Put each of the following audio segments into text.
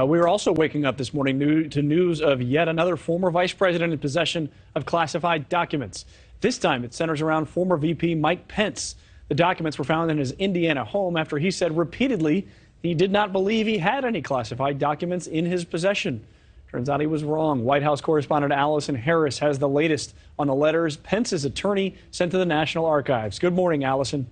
We were also waking up this morning to news of yet another former vice president in possession of classified documents. This time it centers around former VP Mike Pence. The documents were found in his Indiana home after he said repeatedly he did not believe he had any classified documents in his possession. Turns out he was wrong. White House correspondent Allison Harris has the latest on the letters Pence's attorney sent to the National Archives. Good morning, Allison.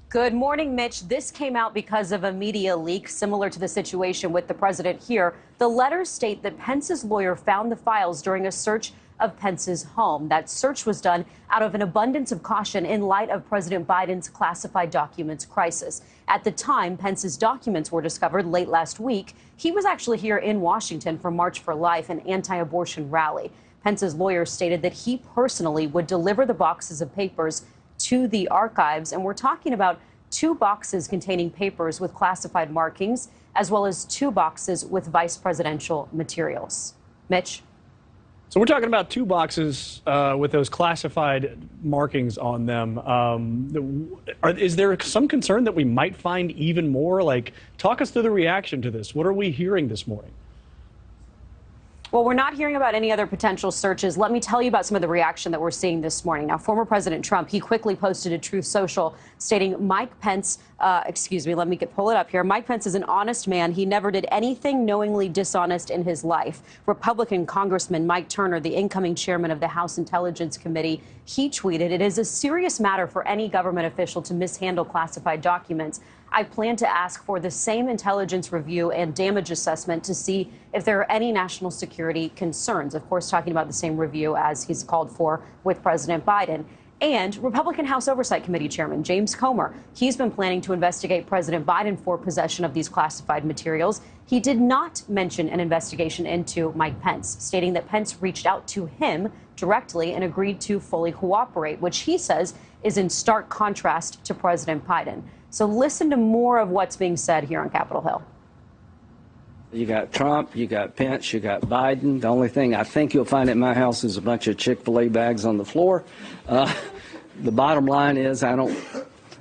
Good morning, Mitch. This came out because of a media leak similar to the situation with the president here. The letters state that Pence's lawyer found the files during a search of Pence's home. That search was done out of an abundance of caution in light of President Biden's classified documents crisis. At the time Pence's documents were discovered late last week, he was actually here in Washington for March for Life, an anti-abortion rally. Pence's lawyer stated that he personally would deliver the boxes of papers to the archives, and we're talking about 2 boxes containing papers with classified markings, as well as 2 boxes with vice presidential materials. Mitch? So we're talking about 2 boxes with those classified markings on them. Is there some concern that we might find even more? Talk us through the reaction to this. What are we hearing this morning? Well, we're not hearing about any other potential searches. Let me tell you about some of the reaction that we're seeing this morning. Now, former President Trump, he quickly posted to Truth Social stating Mike Pence, let me pull it up here. Mike Pence is an honest man. He never did anything knowingly dishonest in his life. Republican Congressman Mike Turner, the incoming chairman of the House Intelligence Committee, he tweeted, "It is a serious matter for any government official to mishandle classified documents. I plan to ask for the same intelligence review and damage assessment to see if there are any national security concerns." Of course, talking about the same review as he's called for with President Biden. And Republican House Oversight Committee Chairman James Comer, he's been planning to investigate President Biden for possession of these classified materials. He did not mention an investigation into Mike Pence, stating that Pence reached out to him directly and agreed to fully cooperate, which he says is in stark contrast to President Biden. So listen to more of what's being said here on Capitol Hill. You got Trump, you got Pence, you got Biden. The only thing I think you'll find at my house is a bunch of Chick-fil-A bags on the floor. The bottom line is I don't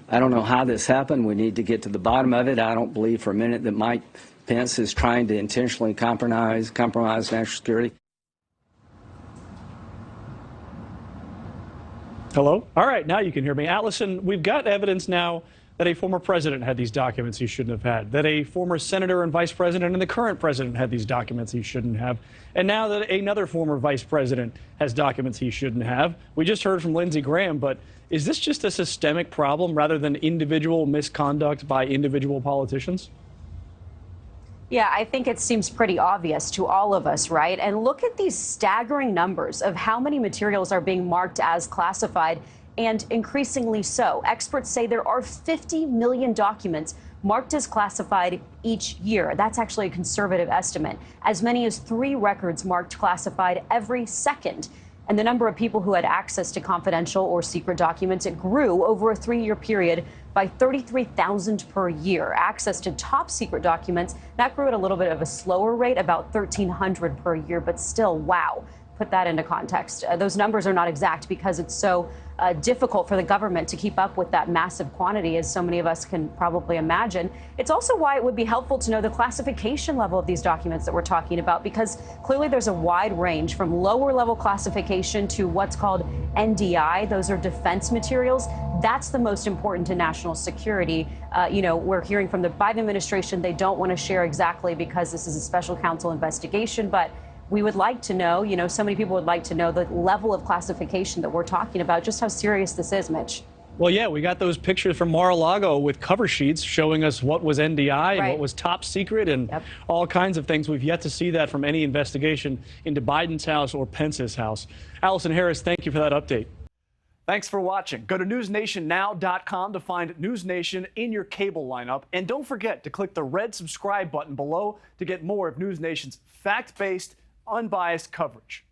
know how this happened. We need to get to the bottom of it. I don't believe for a minute that Mike Pence is trying to intentionally compromise national security. Hello? All right, now you can hear me. Allison, we've got evidence now that a former president had these documents he shouldn't have had, that a former senator and vice president and the current president had these documents he shouldn't have, and now that another former vice president has documents he shouldn't have. We just heard from Lindsey Graham, but is this just a systemic problem rather than individual misconduct by individual politicians? Yeah, I think it seems pretty obvious to all of us, right? And look at these staggering numbers of how many materials are being marked as classified, and increasingly so. Experts say there are 50 million documents marked as classified each year. That's actually a conservative estimate. As many as 3 records marked classified every second. And the number of people who had access to confidential or secret documents, it grew over a 3-year period by 33,000 per year. Access to top secret documents, that grew at a little bit of a slower rate, about 1,300 per year, but still, wow. Put that into context. Those numbers are not exact because it's so difficult for the government to keep up with that massive quantity, as so many of us can probably imagine. It's also why it would be helpful to know the classification level of these documents that we're talking about, because clearly there's a wide range from lower level classification to what's called NDI. Those are defense materials. That's the most important to national security. We're hearing from the Biden administration they don't want to share exactly because this is a special counsel investigation, but we would like to know, so many people would like to know the level of classification that we're talking about, just how serious this is, Mitch. Well, yeah, we got those pictures from Mar-a-Lago with cover sheets showing us what was NDI and what was top secret and all kinds of things. We've yet to see that from any investigation into Biden's house or Pence's house. Allison Harris, thank you for that update. Thanks for watching. Go to newsnationnow.com to find NewsNation in your cable lineup. And don't forget to click the red subscribe button below to get more of NewsNation's fact-based, unbiased coverage.